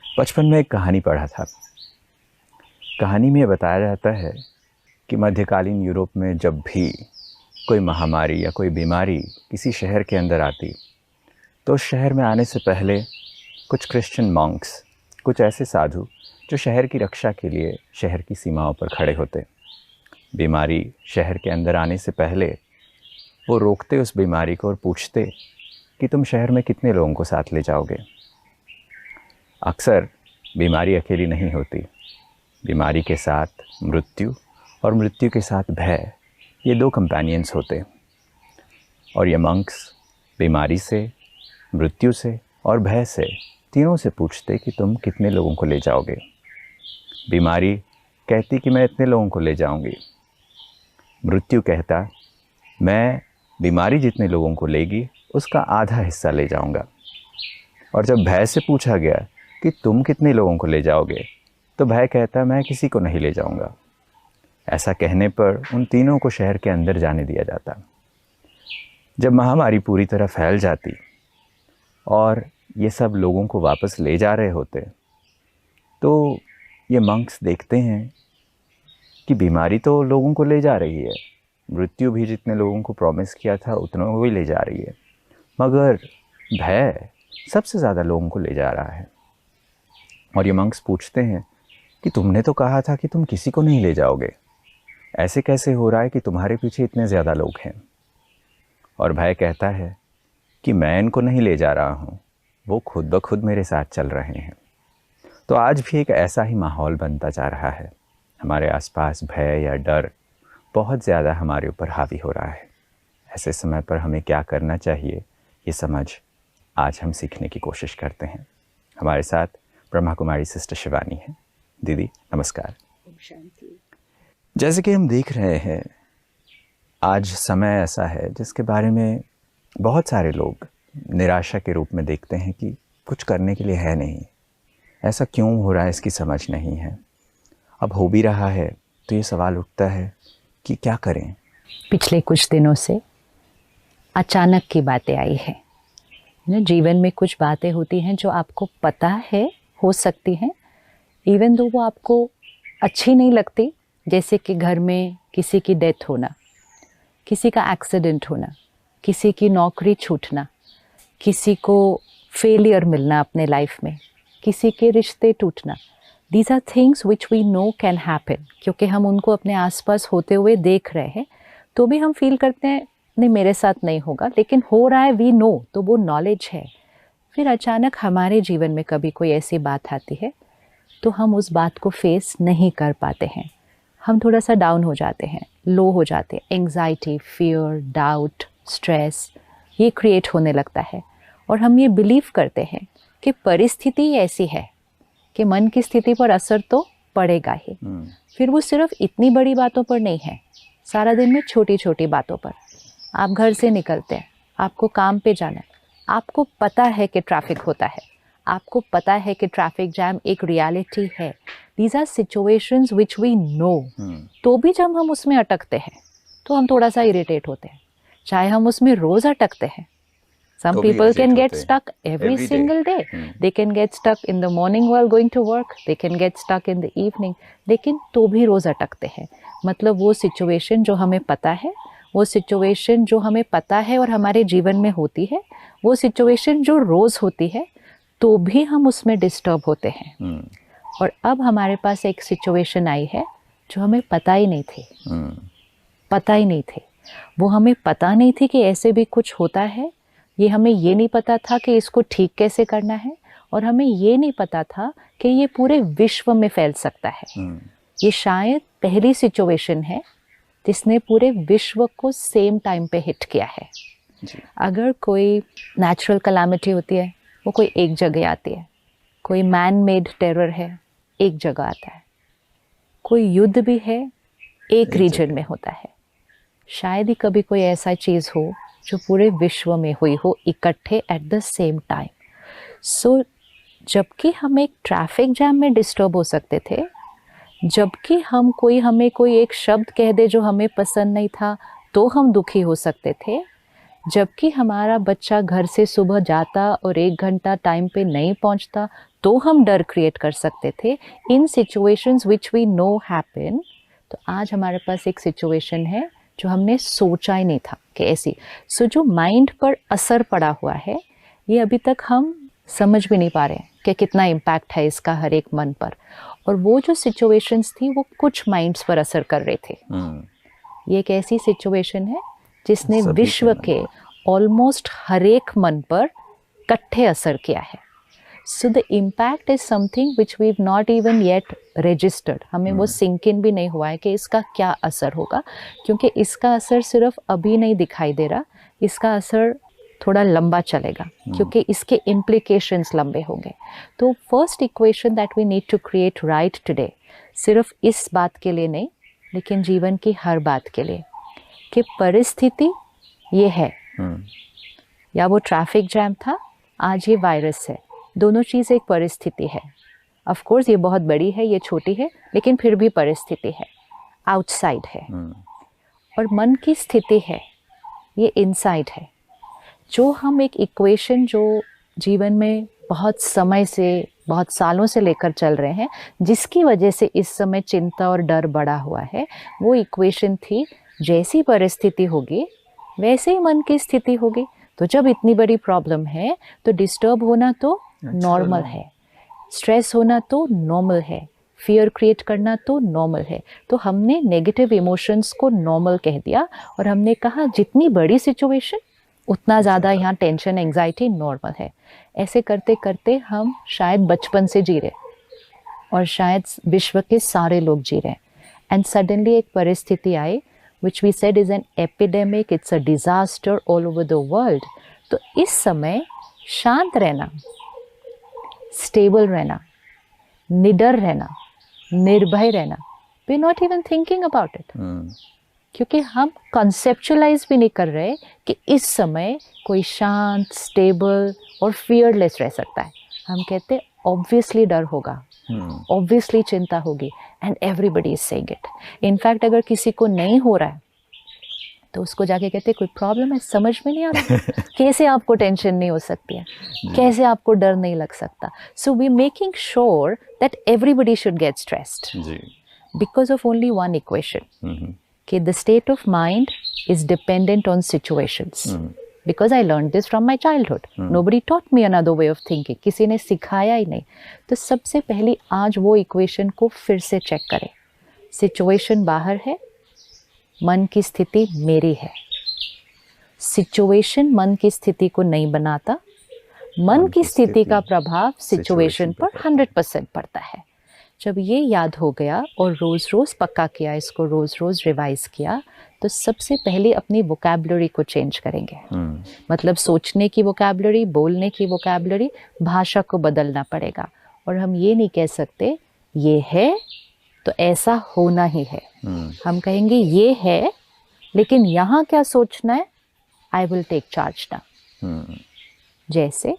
बचपन में एक कहानी पढ़ा था। कहानी में बताया जाता है कि मध्यकालीन यूरोप में जब भी कोई महामारी या कोई बीमारी किसी शहर के अंदर आती, तो उस शहर में आने से पहले कुछ क्रिश्चियन मॉन्क्स, कुछ ऐसे साधु जो शहर की रक्षा के लिए शहर की सीमाओं पर खड़े होते, बीमारी शहर के अंदर आने से पहले वो रोकते उस बीमारी को और पूछते कि तुम शहर में कितने लोगों को साथ ले जाओगे। अक्सर बीमारी अकेली नहीं होती, बीमारी के साथ मृत्यु और मृत्यु के साथ भय, ये दो कंपेनियंस होते। और ये मंक्स बीमारी से, मृत्यु से और भय से, तीनों से पूछते कि तुम कितने लोगों को ले जाओगे। बीमारी कहती कि मैं इतने लोगों को ले जाऊंगी। मृत्यु कहता मैं बीमारी जितने लोगों को लेगी उसका आधा हिस्सा ले जाऊंगा। और जब भय से पूछा गया कि तुम कितने लोगों को ले जाओगे, तो भय कहता मैं किसी को नहीं ले जाऊंगा। ऐसा कहने पर उन तीनों को शहर के अंदर जाने दिया जाता। जब महामारी पूरी तरह फैल जाती और ये सब लोगों को वापस ले जा रहे होते, तो ये मंक्स देखते हैं कि बीमारी तो लोगों को ले जा रही है, मृत्यु भी जितने लोगों को प्रॉमिस किया था उतनों को ही ले जा रही है, मगर भय सबसे ज़्यादा लोगों को ले जा रहा है। और ये मंक्स पूछते हैं कि तुमने तो कहा था कि तुम किसी को नहीं ले जाओगे, ऐसे कैसे हो रहा है कि तुम्हारे पीछे इतने ज़्यादा लोग हैं। और भय कहता है कि मैं इनको नहीं ले जा रहा हूँ, वो खुद ब खुद मेरे साथ चल रहे हैं। तो आज भी एक ऐसा ही माहौल बनता जा रहा है। हमारे आसपास भय या डर बहुत ज़्यादा हमारे ऊपर हावी हो रहा है। ऐसे समय पर हमें क्या करना चाहिए, ये समझ आज हम सीखने की कोशिश करते हैं। हमारे साथ ब्रह्मा कुमारी सिस्टर शिवानी है। दीदी नमस्कार। शांति। जैसे कि हम देख रहे हैं, आज समय ऐसा है जिसके बारे में बहुत सारे लोग निराशा के रूप में देखते हैं कि कुछ करने के लिए है नहीं। ऐसा क्यों हो रहा है इसकी समझ नहीं है। अब हो भी रहा है तो ये सवाल उठता है कि क्या करें। पिछले कुछ दिनों से अचानक की बातें आई है ना, जीवन में कुछ बातें होती हैं जो आपको पता है हो सकती हैं, इवन दो वो आपको अच्छी नहीं लगती, जैसे कि घर में किसी की डेथ होना, किसी का एक्सीडेंट होना, किसी की नौकरी छूटना, किसी को फेलियर मिलना अपने लाइफ में, किसी के रिश्ते टूटना। These are things which we know can happen, क्योंकि हम उनको अपने आसपास होते हुए देख रहे हैं, तो भी हम फील करते हैं नहीं मेरे साथ नहीं होगा, लेकिन हो रहा है, वी नो, तो वो नॉलेज है। फिर अचानक हमारे जीवन में कभी कोई ऐसी बात आती है तो हम उस बात को फेस नहीं कर पाते हैं। हम थोड़ा सा डाउन हो जाते हैं, लो हो जाते हैं, एंग्जाइटी, फियर, डाउट, स्ट्रेस ये क्रिएट होने लगता है। और हम ये बिलीव करते हैं कि परिस्थिति ऐसी है कि मन की स्थिति पर असर तो पड़ेगा ही। फिर वो सिर्फ इतनी बड़ी बातों पर नहीं है, सारा दिन में छोटी छोटी बातों पर। आप घर से निकलते हैं, आपको काम पे जाना है, आपको पता है कि ट्रैफिक होता है, आपको पता है कि ट्रैफिक जैम एक रियलिटी है। These are situations which we know, तो भी जब हम उसमें अटकते हैं तो हम थोड़ा सा इरिटेट होते हैं। चाहे हम उसमें रोज अटकते हैं, some people can get stuck every single day. They can get stuck in the morning while going to work, they can get stuck in the evening, लेकिन तो भी रोज अटकते हैं। मतलब वो सिचुएशन जो हमें पता है, वो सिचुएशन जो हमें पता है और हमारे जीवन में होती है, वो सिचुएशन जो रोज होती है, तो भी हम उसमें डिस्टर्ब होते हैं। और अब हमारे पास एक सिचुएशन आई है जो हमें पता ही नहीं थी, पता ही नहीं थे। वो हमें पता नहीं थी कि ऐसे भी कुछ होता है, ये हमें ये नहीं पता था कि इसको ठीक कैसे करना है, और हमें ये नहीं पता था कि ये पूरे विश्व में फैल सकता है। ये शायद पहली सिचुएशन है जिसने पूरे विश्व को सेम टाइम पे हिट किया है। अगर कोई नेचुरल कलामिटी होती है वो कोई एक जगह आती है, कोई मैन मेड टेरर है एक जगह आता है, कोई युद्ध भी है एक रीजन में होता है। शायद ही कभी कोई ऐसा चीज़ हो जो पूरे विश्व में हुई हो इकट्ठे एट द सेम टाइम। सो जबकि हम एक ट्रैफिक जैम में डिस्टर्ब हो सकते थे, जबकि हमें कोई एक शब्द कह दे जो हमें पसंद नहीं था तो हम दुखी हो सकते थे, जबकि हमारा बच्चा घर से सुबह जाता और 1 घंटा टाइम पे नहीं पहुंचता तो हम डर क्रिएट कर सकते थे in situations which we know happen. तो आज हमारे पास एक सिचुएशन है जो हमने सोचा ही नहीं था कि ऐसी। सो जो माइंड पर असर पड़ा हुआ है ये अभी तक हम समझ भी नहीं पा रहे हैं कि कितना इम्पैक्ट है इसका हर एक मन पर। और वो जो सिचुएशंस थी वो कुछ माइंड्स पर असर कर रहे थे। ये एक ऐसी सिचुएशन है जिसने विश्व के ऑलमोस्ट हर एक मन पर इकट्ठे असर किया है। So the impact is something which we have not even yet registered. हमें वो सिंक इन भी नहीं हुआ है कि इसका क्या असर होगा, क्योंकि इसका असर सिर्फ अभी नहीं दिखाई दे रहा, इसका असर थोड़ा लंबा चलेगा क्योंकि इसके इम्प्लीकेशंस लंबे होंगे। तो first equation that we need to create right today, सिर्फ इस बात के लिए नहीं लेकिन जीवन की हर बात के लिए, कि परिस्थिति ये है, या वो ट्रैफिक जैम था, आज ये वायरस है, दोनों चीज़ एक परिस्थिति है। ऑफ कोर्स ये बहुत बड़ी है, ये छोटी है, लेकिन फिर भी परिस्थिति है, आउटसाइड है। और मन की स्थिति है, ये इनसाइड है। जो हम एक इक्वेशन जो जीवन में बहुत समय से, बहुत सालों से लेकर चल रहे हैं, जिसकी वजह से इस समय चिंता और डर बढ़ा हुआ है, वो इक्वेशन थी जैसी परिस्थिति होगी वैसे ही मन की स्थिति होगी। तो जब इतनी बड़ी प्रॉब्लम है तो डिस्टर्ब होना तो नॉर्मल है, स्ट्रेस होना तो नॉर्मल है, फियर क्रिएट करना तो नॉर्मल है। तो हमने नेगेटिव इमोशंस को नॉर्मल कह दिया और हमने कहा जितनी बड़ी सिचुएशन उतना ज़्यादा यहाँ टेंशन एंजाइटी नॉर्मल है। ऐसे करते करते हम शायद बचपन से जी रहे और शायद विश्व के सारे लोग जी रहे हैं। एंड सडनली एक परिस्थिति आई which we said is an epidemic, it's a disaster all over the world। तो इस समय शांत रहना, स्टेबल रहना, निडर रहना, निर्भय रहना, we are not even thinking about it। क्योंकि हम कंसेप्चुलाइज भी नहीं कर रहे कि इस समय कोई शांत, स्टेबल और फियरलेस रह सकता है। हम कहते ऑब्वियसली डर होगा, ऑब्वियसली चिंता होगी, and everybody is saying it. In fact अगर किसी को नहीं हो रहा है तो उसको जाके कहते कोई प्रॉब्लम है, समझ में नहीं आ रहा कैसे आपको टेंशन नहीं हो सकती है, कैसे आपको डर नहीं लग सकता। So we making sure that everybody should get stressed because of only one equation कि the state of mind is dependent on situations. Because I learned this from my childhood. Nobody taught me another way of thinking. किसी ने सिखाया ही नहीं। तो सबसे पहले आज वो इक्वेशन को फिर से चेक करें। सिचुएशन बाहर है, मन की स्थिति मेरी है। सिचुएशन मन की स्थिति को नहीं बनाता, मन की स्थिति का प्रभाव सिचुएशन पर 100% पड़ता है। जब ये याद हो गया और रोज़ रोज़ पक्का किया, इसको रोज़ रोज़ रिवाइज किया, तो सबसे पहले अपनी वोकैबुलरी को चेंज करेंगे। मतलब सोचने की वोकैबुलरी, बोलने की वोकैबुलरी, भाषा को बदलना पड़ेगा। और हम ये नहीं कह सकते ये है तो ऐसा होना ही है। हम कहेंगे ये है लेकिन यहाँ क्या सोचना है, I will take charge now. जैसे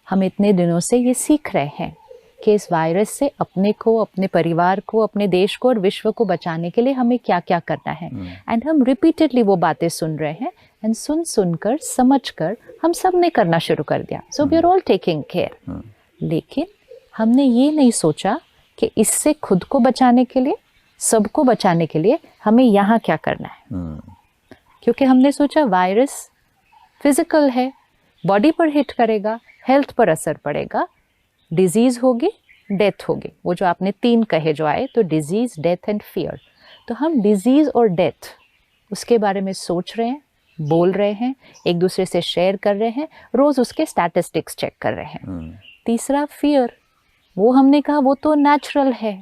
हम इतने दिनों से ये सीख रहे हैं कि इस वायरस से अपने को, अपने परिवार को, अपने देश को और विश्व को बचाने के लिए हमें क्या क्या करना है। एंड हम रिपीटेडली वो बातें सुन रहे हैं, एंड सुन सुनकर, समझकर हम सब ने करना शुरू कर दिया। So we are all taking care. लेकिन हमने ये नहीं सोचा कि इससे खुद को बचाने के लिए, सबको बचाने के लिए हमें यहाँ क्या करना है। क्योंकि हमने सोचा वायरस फिजिकल है, बॉडी पर हिट करेगा, हेल्थ पर असर पड़ेगा, डिजीज़ होगी, डेथ होगी। वो जो आपने 3 कहे जो आए, तो डिजीज़, डेथ एंड फियर। तो हम डिजीज़ और डेथ उसके बारे में सोच रहे हैं, बोल रहे हैं, एक दूसरे से शेयर कर रहे हैं, रोज़ उसके स्टैटिस्टिक्स चेक कर रहे हैं। तीसरा फियर, वो हमने कहा वो तो नेचुरल है।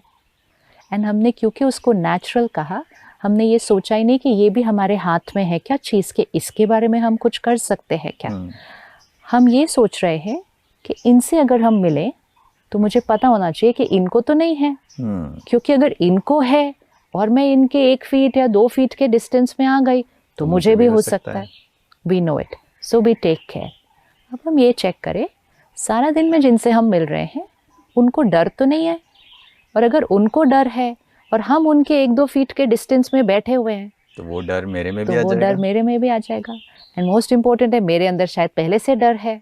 एंड हमने क्योंकि उसको नेचुरल कहा, हमने ये सोचा ही नहीं कि ये भी हमारे हाथ में है क्या चीज़ के, इसके बारे में हम कुछ कर सकते हैं क्या। हम ये सोच रहे हैं कि इनसे अगर हम मिलें तो मुझे पता होना चाहिए कि इनको तो नहीं है। क्योंकि अगर इनको है और मैं इनके 1 फीट या 2 फीट के डिस्टेंस में आ गई तो मुझे भी हो सकता है। We know it, so we take care. अब हम ये चेक करें, सारा दिन में जिनसे हम मिल रहे हैं उनको डर तो नहीं है, और अगर उनको डर है और हम उनके 1-2 फीट के डिस्टेंस में बैठे हुए हैं तो वो डर मेरे में भी तो आ वो जाएगा। डर मेरे में भी आ जाएगा। एंड मोस्ट इम्पोर्टेंट है, मेरे अंदर शायद पहले से डर है,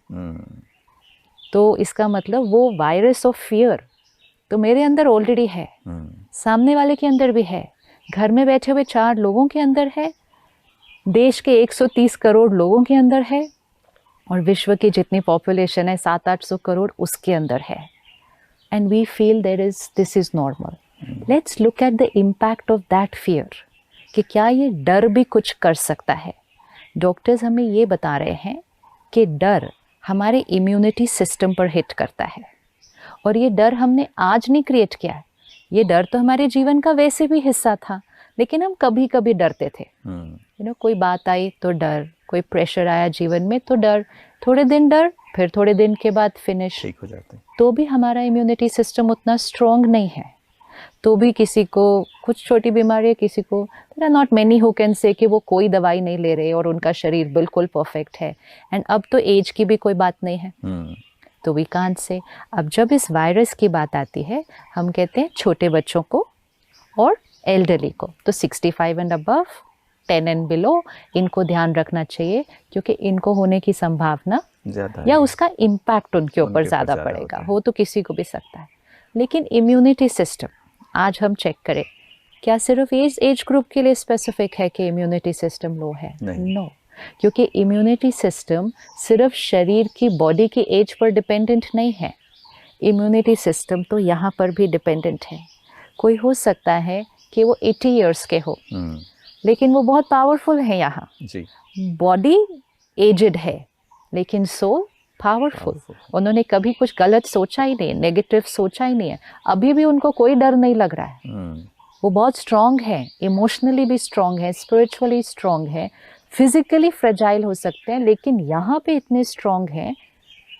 तो इसका मतलब वो वायरस ऑफ फियर तो मेरे अंदर ऑलरेडी है, सामने वाले के अंदर भी है, घर में बैठे हुए 4 लोगों के अंदर है, देश के 130 करोड़ लोगों के अंदर है, और विश्व की जितनी पॉपुलेशन है 700-800 करोड़ उसके अंदर है। And we feel this is normal. Let's look at the impact of that fear, कि क्या ये डर भी कुछ कर सकता है। डॉक्टर्स हमें ये बता रहे हैं कि डर हमारे इम्यूनिटी सिस्टम पर हिट करता है, और ये डर हमने आज नहीं क्रिएट किया है, ये डर तो हमारे जीवन का वैसे भी हिस्सा था, लेकिन हम कभी कभी डरते थे। कोई बात आई तो डर, कोई प्रेशर आया जीवन में तो डर, थोड़े दिन डर, फिर थोड़े दिन के बाद फिनिश, ठीक हो जाते हैं। तो भी हमारा इम्यूनिटी सिस्टम उतना स्ट्रॉन्ग नहीं है, तो भी किसी को कुछ छोटी बीमारी है, किसी को there are not many who can say कि वो कोई दवाई नहीं ले रहे और उनका शरीर बिल्कुल परफेक्ट है। एंड अब तो एज की भी कोई बात नहीं है, तो वी कांट से। अब जब इस वायरस की बात आती है, हम कहते हैं छोटे बच्चों को और एल्डरली को, तो 65 एंड अबव, 10 एंड बिलो, इनको ध्यान रखना चाहिए, क्योंकि इनको होने की संभावना या उसका इम्पैक्ट उनके ऊपर ज़्यादा पड़ेगा। हो तो किसी को भी सकता है, लेकिन इम्यूनिटी सिस्टम आज हम चेक करें, क्या सिर्फ एज ग्रुप के लिए स्पेसिफिक है कि इम्यूनिटी सिस्टम लो है? नो, क्योंकि इम्यूनिटी सिस्टम सिर्फ शरीर की, बॉडी की एज पर डिपेंडेंट नहीं है। इम्यूनिटी सिस्टम तो यहाँ पर भी डिपेंडेंट है। कोई हो सकता है कि वो 80 इयर्स के हो, लेकिन वो बहुत पावरफुल है। यहाँ बॉडी एजड है, लेकिन सोल पावरफुल। उन्होंने कभी कुछ गलत सोचा ही नहीं, नेगेटिव सोचा ही नहीं है, अभी भी उनको कोई डर नहीं लग रहा है। वो बहुत स्ट्रांग है, इमोशनली भी स्ट्रांग है, स्पिरिचुअली स्ट्रांग है, फिजिकली फ्रेजाइल हो सकते हैं, लेकिन यहाँ पे इतने स्ट्रांग हैं,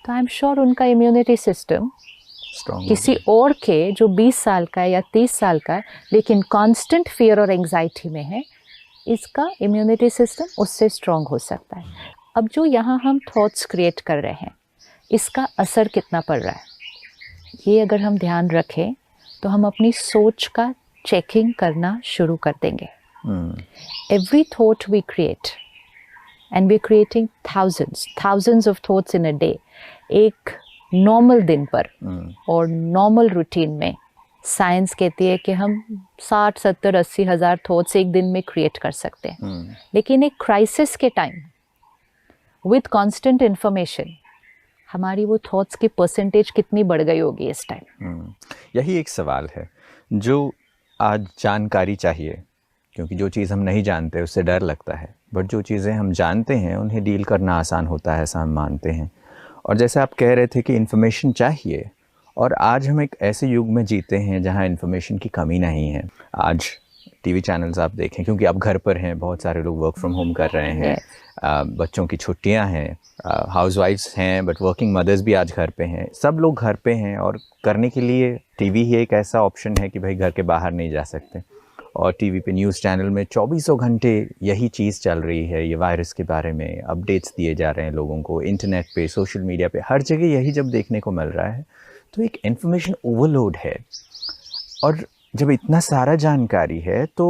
तो आई एम श्योर उनका इम्यूनिटी सिस्टम किसी और के जो 20 साल का है या 30 साल का है, लेकिन कांस्टेंट फियर और एंजाइटी में है, इसका इम्यूनिटी सिस्टम उससे स्ट्रांग हो सकता है। अब जो यहाँ हम थॉट्स क्रिएट कर रहे हैं, इसका असर कितना पड़ रहा है, ये अगर हम ध्यान रखें तो हम अपनी सोच का चेकिंग करना शुरू कर देंगे। Every thought we create, and we creating thousands of thoughts in a day. एक नॉर्मल दिन पर और नॉर्मल रूटीन में साइंस कहती है कि हम 60, 70, 80 हज़ार थॉट्स एक दिन में क्रिएट कर सकते हैं। लेकिन एक क्राइसिस के टाइम विद कांस्टेंट इंफॉर्मेशन, हमारी वो थॉट्स की परसेंटेज कितनी बढ़ गई होगी इस टाइम। यही एक सवाल है जो आज जानकारी चाहिए, क्योंकि जो चीज़ हम नहीं जानते उससे डर लगता है, बट जो चीज़ें हम जानते हैं उन्हें डील करना आसान होता है, ऐसा हम मानते हैं। और जैसे आप कह रहे थे कि इन्फॉर्मेशन चाहिए, और आज हम एक ऐसे युग में जीते हैं जहां इन्फॉर्मेशन की कमी नहीं है। आज टीवी चैनल्स आप देखें, क्योंकि आप घर पर हैं, बहुत सारे लोग वर्क फ्रॉम होम कर रहे हैं, बच्चों की छुट्टियां हैं, हाउसवाइफ्स हैं, बट वर्किंग मदर्स भी आज घर पे हैं, सब लोग घर पे हैं, और करने के लिए टीवी ही एक ऐसा ऑप्शन है कि भाई घर के बाहर नहीं जा सकते। और टीवी पे न्यूज़ चैनल में 24 घंटे यही चीज़ चल रही है, ये वायरस के बारे में अपडेट्स दिए जा रहे हैं लोगों को, इंटरनेट पे, सोशल मीडिया पे, हर जगह यही जब देखने को मिल रहा है, तो एक इन्फॉर्मेशन ओवरलोड है। और जब इतना सारा जानकारी है तो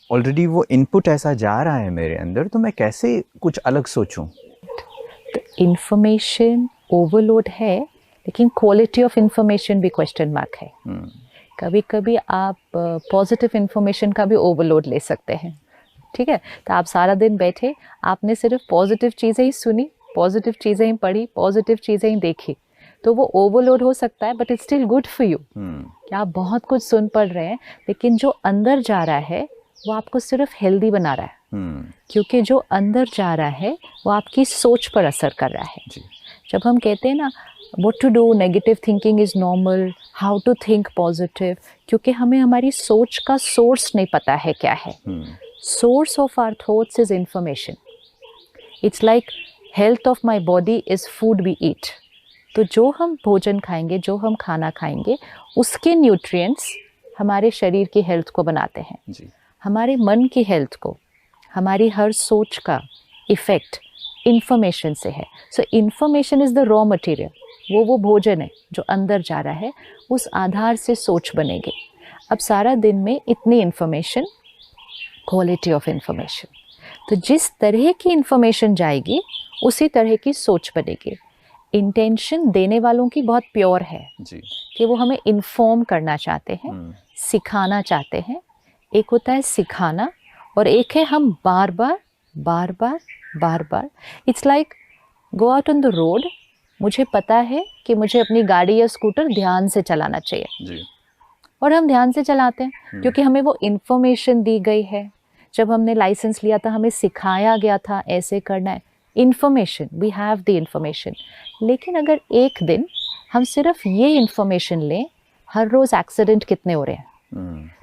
ऑलरेडी वो इनपुट ऐसा जा रहा है मेरे अंदर, तो मैं कैसे कुछ अलग सोचूं? तो इन्फॉर्मेशन ओवरलोड है, लेकिन क्वालिटी ऑफ इन्फॉर्मेशन भी क्वेश्चन मार्क है। कभी कभी आप पॉजिटिव इन्फॉर्मेशन का भी ओवरलोड ले सकते हैं, ठीक है? तो आप सारा दिन बैठे, आपने सिर्फ पॉजिटिव चीज़ें ही सुनी, पॉजिटिव चीज़ें ही पढ़ी, पॉजिटिव चीज़ें ही देखी, तो वो ओवरलोड हो सकता है, but it's still good for you कि आप बहुत कुछ सुन पढ़ रहे हैं, लेकिन जो अंदर जा रहा है वो आपको सिर्फ हेल्दी बना रहा है। क्योंकि जो अंदर जा रहा है वो आपकी सोच पर असर कर रहा है। जब हम कहते हैं ना what to do, negative thinking is normal, how to think positive, क्योंकि हमें हमारी सोच का सोर्स नहीं पता है क्या है। Source of our thoughts is information. It's like health of my body is food we eat. तो जो हम भोजन खाएंगे, जो हम खाना खाएंगे, उसके न्यूट्रिएंट्स हमारे शरीर की हेल्थ को बनाते हैं जी। हमारे मन की हेल्थ को, हमारी हर सोच का इफेक्ट इंफॉर्मेशन से है। सो information is the raw material, वो भोजन है जो अंदर जा रहा है, उस आधार से सोच बनेगी। अब सारा दिन में इतनी इन्फॉर्मेशन क्वालिटी ऑफ इंफॉर्मेशन। तो जिस तरह की इंफॉर्मेशन जाएगी उसी तरह की सोच बनेगी। इंटेंशन देने वालों की बहुत प्योर है जी। कि वो हमें इन्फॉर्म करना चाहते हैं, सिखाना चाहते हैं। एक होता है सिखाना और एक है हम बार बार it's like go out on the road. मुझे पता है कि मुझे अपनी गाड़ी या स्कूटर ध्यान से चलाना चाहिए जी। और हम ध्यान से चलाते हैं क्योंकि हमें वो इन्फॉर्मेशन दी गई है। जब हमने लाइसेंस लिया था हमें सिखाया गया था ऐसे करना है। Information, we have the information. लेकिन अगर एक दिन हम सिर्फ ये इन्फॉर्मेशन लें, हर रोज़ एक्सीडेंट कितने हो रहे हैं,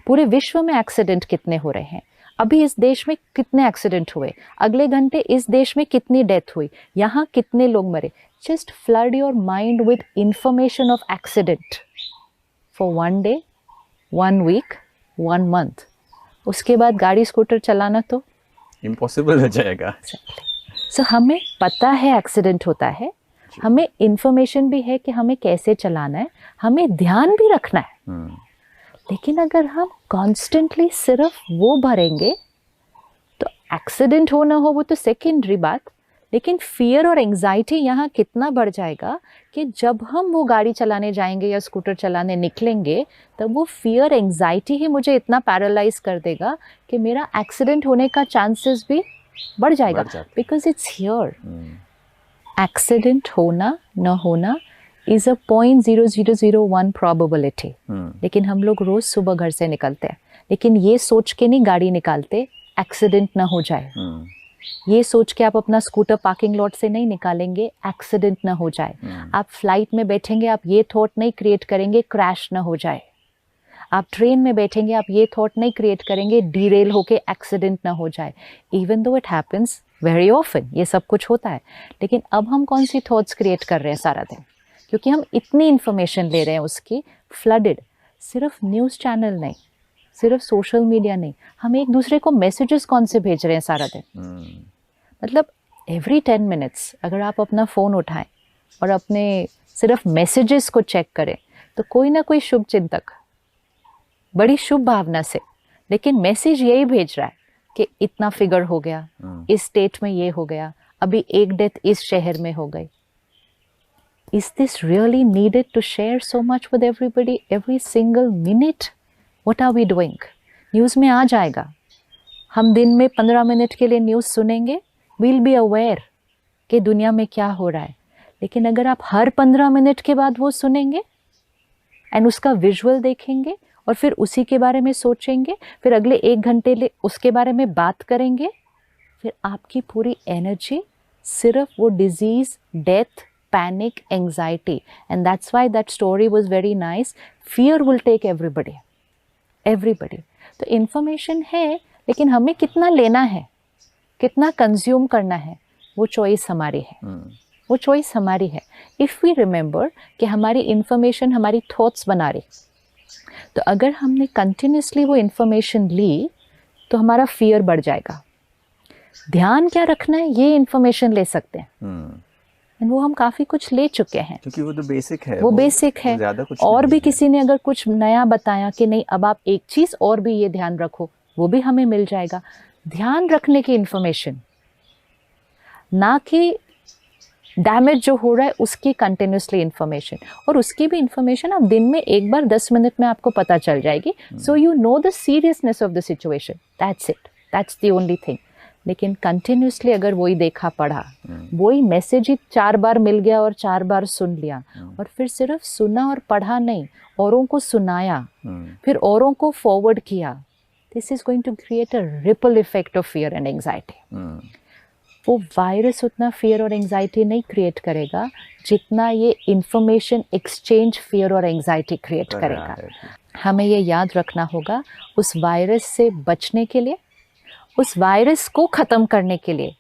पूरे विश्व में एक्सीडेंट कितने हो रहे हैं, अभी इस देश में कितने एक्सीडेंट हुए, अगले घंटे इस देश में कितनी डेथ हुई, यहाँ कितने लोग मरे। Just flood your mind with information of accident for 1 day, 1 week, 1 month. उसके बाद गाड़ी स्कूटर चलाना तो इम्पॉसिबल हो जाएगा। सो हमें पता है एक्सीडेंट होता है, हमें इंफॉर्मेशन भी है कि हमें कैसे चलाना है, हमें ध्यान भी रखना है। लेकिन अगर हम कॉन्स्टेंटली सिर्फ वो भरेंगे तो एक्सीडेंट हो ना हो वो तो सेकेंडरी बात, लेकिन फियर और एंजाइटी यहाँ कितना बढ़ जाएगा कि जब हम वो गाड़ी चलाने जाएंगे या स्कूटर चलाने निकलेंगे तब वो फियर एंजाइटी ही मुझे इतना पैरालाइज कर देगा कि मेरा एक्सीडेंट होने का चांसेस भी बढ़ जाएगा, बिकॉज इट्स हियर। एक्सीडेंट होना न होना इज अ 0.0001 प्रोबेबिलिटी। लेकिन हम लोग रोज सुबह घर से निकलते हैं, लेकिन ये सोच के नहीं गाड़ी निकालते एक्सीडेंट ना हो जाए। ये सोच के आप अपना स्कूटर पार्किंग लॉट से नहीं निकालेंगे एक्सीडेंट ना हो जाए। आप फ्लाइट में बैठेंगे, आप ये थॉट नहीं क्रिएट करेंगे क्रैश ना हो जाए। आप ट्रेन में बैठेंगे, आप ये थॉट नहीं क्रिएट करेंगे डीरेल होके एक्सीडेंट ना हो जाए। Even though it happens very often, ये सब कुछ होता है, लेकिन अब हम कौन सी थॉट्स क्रिएट कर रहे हैं सारा दिन, क्योंकि हम इतनी इन्फॉर्मेशन ले रहे हैं उसकी फ्लडेड। सिर्फ न्यूज़ चैनल नहीं, सिर्फ सोशल मीडिया नहीं, हम एक दूसरे को मैसेजेस कौन से भेज रहे हैं सारा दिन। मतलब एवरी 10 मिनट्स अगर आप अपना फ़ोन उठाएं और अपने सिर्फ मैसेजेस को चेक करें तो कोई ना कोई शुभ चिंतक बड़ी शुभ भावना से, लेकिन मैसेज यही भेज रहा है कि इतना फिगर हो गया, इस स्टेट में ये हो गया, अभी एक डेथ इस शहर में हो गई। Is this really needed to share so much with everybody every single minute? What are we doing? News में आ जाएगा, हम दिन में 15 मिनट के लिए न्यूज़ सुनेंगे, we'll be aware कि दुनिया में क्या हो रहा है। लेकिन अगर आप हर 15 मिनट के बाद वो सुनेंगे एंड उसका विजुअल देखेंगे और फिर उसी के बारे में सोचेंगे, फिर अगले 1 घंटे ले उसके बारे में बात करेंगे, फिर आपकी पूरी एनर्जी सिर्फ वो disease, death, panic, anxiety, and that's why that story was very nice. Fear will take everybody. तो information है, लेकिन हमें कितना लेना है, कितना कंज्यूम करना है, वो चॉइस हमारी है। वो चॉइस हमारी है। इफ़ वी रिमेंबर कि हमारी इंफॉर्मेशन हमारी थॉट्स बना रही, तो अगर हमने कंटिन्यूसली वो इंफॉर्मेशन ली तो हमारा फियर बढ़ जाएगा। ध्यान क्या रखना है ये इंफॉर्मेशन ले सकते हैं, वो हम काफ़ी कुछ ले चुके हैं, क्योंकि वो तो बेसिक है। वो बेसिक है। और भी किसी ने अगर कुछ नया बताया कि नहीं अब आप एक चीज़ और भी ये ध्यान रखो, वो भी हमें मिल जाएगा। ध्यान रखने की इन्फॉर्मेशन, ना कि डैमेज जो हो रहा है उसकी कंटिन्यूसली इन्फॉर्मेशन। और उसकी भी इन्फॉर्मेशन आप दिन में एक बार 10 मिनट में आपको पता चल जाएगी, so you know the seriousness of the situation, that's it, that's the only thing. लेकिन कंटिन्यूसली अगर वही देखा पढ़ा, वही मैसेज ही 4 बार मिल गया और 4 बार सुन लिया, और फिर सिर्फ सुना और पढ़ा नहीं, औरों को सुनाया, फिर औरों को फॉरवर्ड किया, this is going to create a ripple effect of fear and anxiety. वो वायरस उतना फियर और एंजाइटी नहीं क्रिएट करेगा जितना ये इंफॉर्मेशन एक्सचेंज फियर और एंजाइटी क्रिएट करेगा। हमें ये याद रखना होगा, उस वायरस से बचने के लिए, उस वायरस को ख़त्म करने के लिए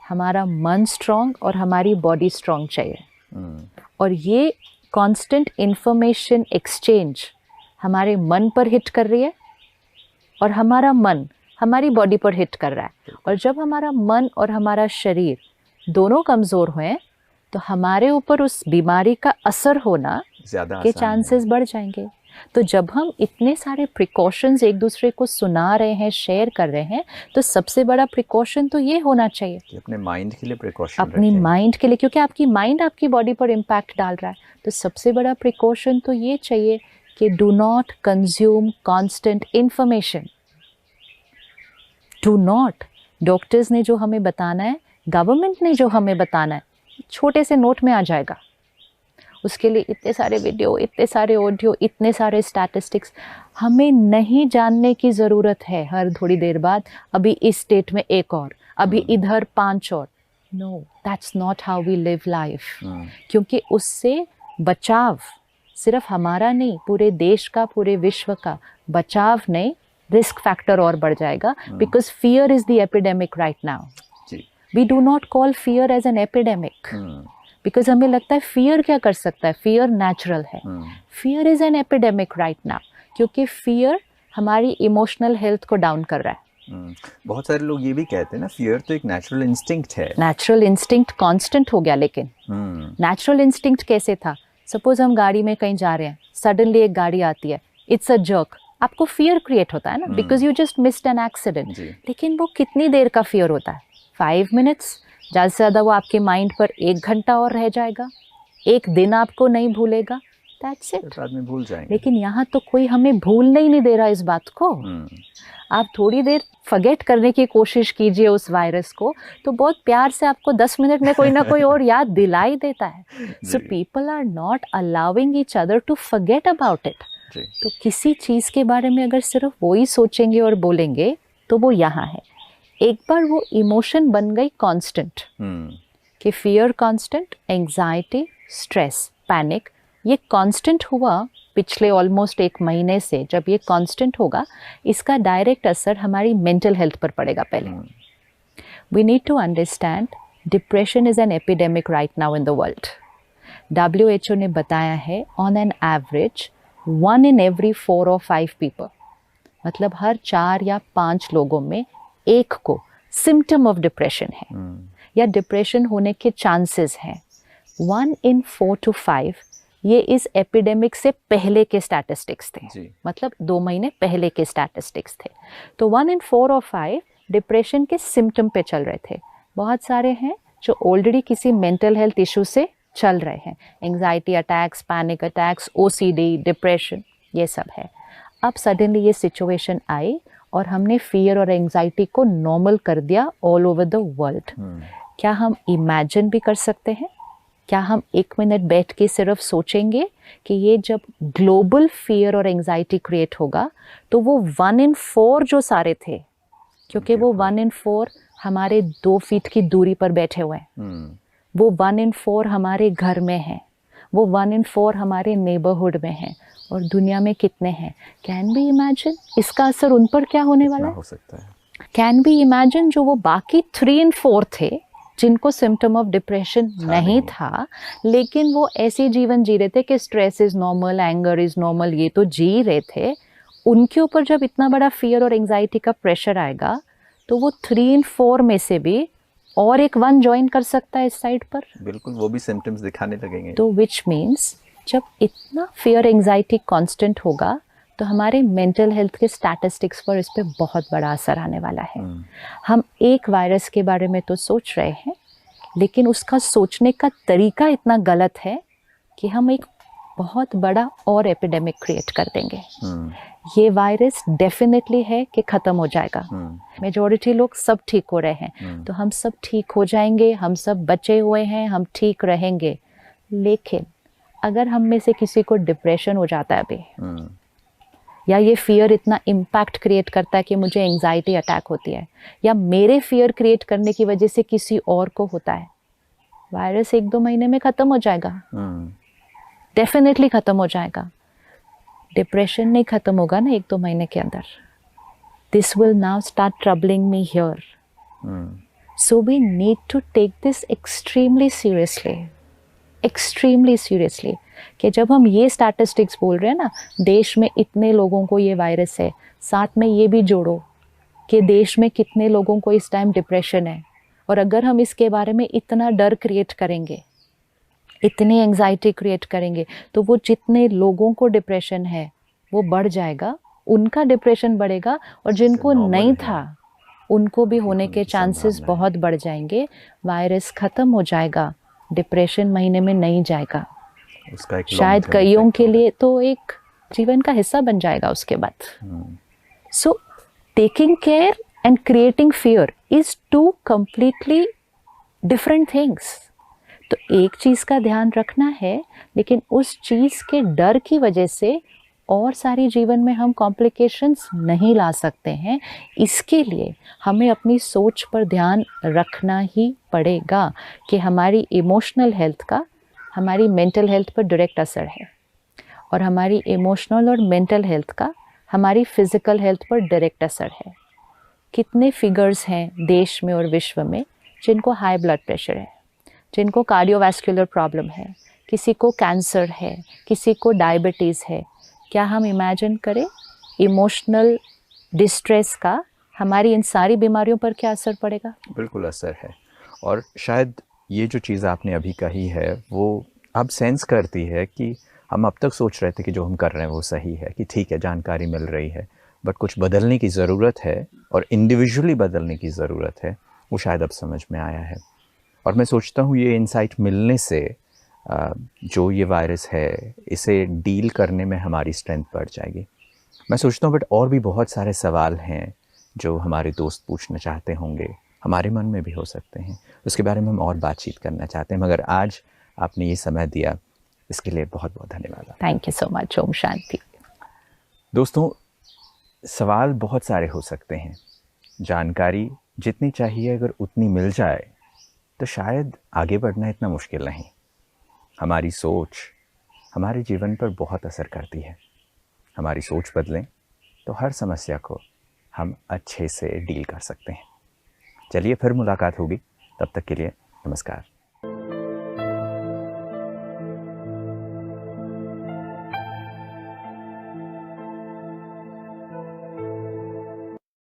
हमारा मन स्ट्रॉन्ग और हमारी बॉडी स्ट्रॉन्ग चाहिए। और ये कांस्टेंट इंफॉर्मेशन एक्सचेंज हमारे मन पर हिट कर रही है और हमारा मन हमारी बॉडी पर हिट कर रहा है। और जब हमारा मन और हमारा शरीर दोनों कमज़ोर हुए तो हमारे ऊपर उस बीमारी का असर होना के चांसेस बढ़ जाएंगे। तो जब हम इतने सारे प्रिकॉशंस एक दूसरे को सुना रहे हैं, शेयर कर रहे हैं, तो सबसे बड़ा प्रिकॉशन तो ये होना चाहिए कि अपने माइंड के लिए प्रिकॉशन अपनी माइंड के लिए, क्योंकि आपकी माइंड आपकी बॉडी पर इम्पैक्ट डाल रहा है। तो सबसे बड़ा प्रिकॉशन तो ये चाहिए कि do not consume constant information. Do not, doctors ने जो हमें बताना है, गवर्नमेंट ने जो हमें बताना है, छोटे से नोट में आ जाएगा। उसके लिए इतने सारे वीडियो, इतने सारे ऑडियो, इतने सारे स्टैटिस्टिक्स हमें नहीं जानने की ज़रूरत है। हर थोड़ी देर बाद अभी इस स्टेट में एक और, अभी इधर 5 और। No, that's not how we live life. क्योंकि उससे बचाव सिर्फ हमारा नहीं, पूरे देश का, पूरे विश्व का बचाव नहीं, रिस्क फैक्टर और बढ़ जाएगा। Because fear is the epidemic right now. We do not call fear as an epidemic, because हमें लगता है फियर क्या कर सकता है, फियर नेचुरल है। Fear is an epidemic right now, क्योंकि फियर हमारी इमोशनल हेल्थ को डाउन कर रहा है। बहुत सारे लोग ये भी कहते हैं ना, फियर तो एक नेचुरल इंस्टिंक्ट है। नेचुरल इंस्टिंक्ट कांस्टेंट हो गया, लेकिन नेचुरल इंस्टिंक्ट कैसे था? सपोज हम गाड़ी में कहीं जा रहे हैं, सडनली एक गाड़ी आती है, इट्स अ जर्क, आपको फियर क्रिएट होता है ना, because you just missed an accident. लेकिन वो कितनी देर का फियर होता है? 5 मिनट्स, ज़्यादा से ज़्यादा वो आपके माइंड पर 1 घंटा और रह जाएगा, 1 दिन आपको नहीं भूलेगा, दैट्स इट। आदमी भूल जाएंगे। लेकिन यहाँ तो कोई हमें भूलने ही नहीं दे रहा इस बात को। आप थोड़ी देर फॉरगेट करने की कोशिश कीजिए उस वायरस को, तो बहुत प्यार से आपको 10 मिनट में कोई ना कोई और याद दिला ही देता है। So people are not allowing each other to forget about it. तो किसी चीज़ के बारे में अगर सिर्फ वो ही सोचेंगे और बोलेंगे, तो वो यहाँ है। एक बार वो इमोशन बन गई कांस्टेंट, कि fear constant, anxiety, stress, panic, ये कांस्टेंट हुआ पिछले ऑलमोस्ट 1 महीने से। जब ये कांस्टेंट होगा, इसका डायरेक्ट असर हमारी मेंटल हेल्थ पर पड़ेगा। पहले we need to understand depression is an epidemic right now in the world. WHO ने बताया है on an average 1 in every 4 or 5 people, मतलब हर 4 या 5 लोगों में 1 को सिम्टम ऑफ डिप्रेशन है या डिप्रेशन होने के चांसेस हैं। 1 in 4 to 5 ये इस एपिडेमिक से पहले के स्टैटिस्टिक्स थे, मतलब 2 महीने पहले के स्टैटिस्टिक्स थे। तो 1 in 4 or 5 डिप्रेशन के सिम्टम पे चल रहे थे। बहुत सारे हैं जो ऑलरेडी किसी मेंटल हेल्थ इशू से चल रहे हैं, anxiety attacks, panic attacks, OCD, depression, ये सब है। अब सडनली ये सिचुएशन आई और हमने फियर और एंजाइटी को नॉर्मल कर दिया ऑल ओवर द वर्ल्ड। क्या हम इमेजिन भी कर सकते हैं? क्या हम 1 मिनट बैठ के सिर्फ सोचेंगे कि ये जब ग्लोबल फियर और एंजाइटी क्रिएट होगा, तो वो 1 in 4 जो सारे थे, क्योंकि वो 1 in 4 हमारे 2 फीट की दूरी पर बैठे हुए हैं, वो 1 in 4 हमारे घर में हैं, वो 1 in 4 हमारे नेबरहुड में हैं, और दुनिया में कितने हैं? कैन बी इमेजिन इसका असर उन पर क्या होने वाला हो सकता है? कैन बी इमेजिन जो वो बाकी 3 in 4 थे, जिनको सिम्टम ऑफ डिप्रेशन नहीं था, लेकिन वो ऐसे जीवन जी रहे थे कि stress is normal, anger is normal, ये तो जी रहे थे। उनके ऊपर जब इतना बड़ा फियर और एंजाइटी का प्रेशर आएगा, तो वो 3 in 4 में से भी और एक 1 ज्वाइन कर सकता है इस साइड पर। बिल्कुल, वो भी सिम्टम्स दिखाने लगेंगे। तो विच मीन्स जब इतना फियर एंजाइटी कांस्टेंट होगा, तो हमारे मेंटल हेल्थ के स्टैटिस्टिक्स पर इस पर बहुत बड़ा असर आने वाला है। हम एक वायरस के बारे में तो सोच रहे हैं, लेकिन उसका सोचने का तरीका इतना गलत है कि हम एक बहुत बड़ा और एपिडेमिक क्रिएट कर देंगे। ये वायरस डेफिनेटली है कि ख़त्म हो जाएगा। मेजॉरिटी लोग सब ठीक हो रहे हैं, तो हम सब ठीक हो जाएंगे, हम सब बचे हुए हैं, हम ठीक रहेंगे। लेकिन अगर हम में से किसी को डिप्रेशन हो जाता है अभी, या ये फियर इतना इम्पैक्ट क्रिएट करता है कि मुझे एंजाइटी अटैक होती है, या मेरे फियर क्रिएट करने की वजह से किसी और को होता है, वायरस 1-2 महीने में ख़त्म हो जाएगा। डेफिनेटली ख़त्म हो जाएगा। डिप्रेशन नहीं ख़त्म होगा ना 1-2 महीने के अंदर। This will now start troubling me here. So we need to take this extremely seriously, कि जब हम ये स्टैटिस्टिक्स बोल रहे हैं ना, देश में इतने लोगों को ये वायरस है, साथ में ये भी जोड़ो कि देश में कितने लोगों को इस टाइम डिप्रेशन है। और अगर हम इसके बारे में इतना डर क्रिएट करेंगे, इतनी एंजाइटी क्रिएट करेंगे, तो वो जितने लोगों को डिप्रेशन है वो बढ़ जाएगा, उनका डिप्रेशन बढ़ेगा, और जिनको नहीं था उनको भी होने के चांसेस बहुत बढ़ जाएंगे। वायरस ख़त्म हो जाएगा, डिप्रेशन महीने में नहीं जाएगा, उसका एक शायद कईयों के लिए तो एक जीवन का हिस्सा बन जाएगा उसके बाद। So taking care and creating fear is two completely different things. तो एक चीज़ का ध्यान रखना है, लेकिन उस चीज़ के डर की वजह से और सारी जीवन में हम कॉम्प्लिकेशंस नहीं ला सकते हैं। इसके लिए हमें अपनी सोच पर ध्यान रखना ही पड़ेगा कि हमारी इमोशनल हेल्थ का हमारी मेंटल हेल्थ पर डायरेक्ट असर है, और हमारी इमोशनल और मेंटल हेल्थ का हमारी फिज़िकल हेल्थ पर डायरेक्ट असर है। कितने फिगर्स हैं देश में और विश्व में जिनको हाई ब्लड प्रेशर है, जिनको कार्डियोवैस्कुलर प्रॉब्लम है, किसी को कैंसर है, किसी को डायबिटीज़ है। क्या हम इमेजिन करें इमोशनल डिस्ट्रेस का हमारी इन सारी बीमारियों पर क्या असर पड़ेगा? बिल्कुल असर है। और शायद ये जो चीज़ आपने अभी कही है वो अब सेंस करती है कि हम अब तक सोच रहे थे कि जो हम कर रहे हैं वो सही है, कि ठीक है जानकारी मिल रही है, बट कुछ बदलने की ज़रूरत है और इंडिविजुअली बदलने की ज़रूरत है, वो शायद अब समझ में आया है। और मैं सोचता हूँ ये इंसाइट मिलने से जो ये वायरस है इसे डील करने में हमारी स्ट्रेंथ बढ़ जाएगी। मैं सोचता हूँ बट और भी बहुत सारे सवाल हैं जो हमारे दोस्त पूछना चाहते होंगे, हमारे मन में भी हो सकते हैं, उसके बारे में हम और बातचीत करना चाहते हैं, मगर आज आपने ये समय दिया, इसके लिए बहुत बहुत धन्यवाद। Thank you so much. ओम शांति। दोस्तों, सवाल बहुत सारे हो सकते हैं, जानकारी जितनी चाहिए अगर उतनी मिल जाए तो शायद आगे बढ़ना इतना मुश्किल नहीं। हमारी सोच हमारे जीवन पर बहुत असर करती है। हमारी सोच बदलें तो हर समस्या को हम अच्छे से डील कर सकते हैं। चलिए फिर मुलाकात होगी, तब तक के लिए नमस्कार।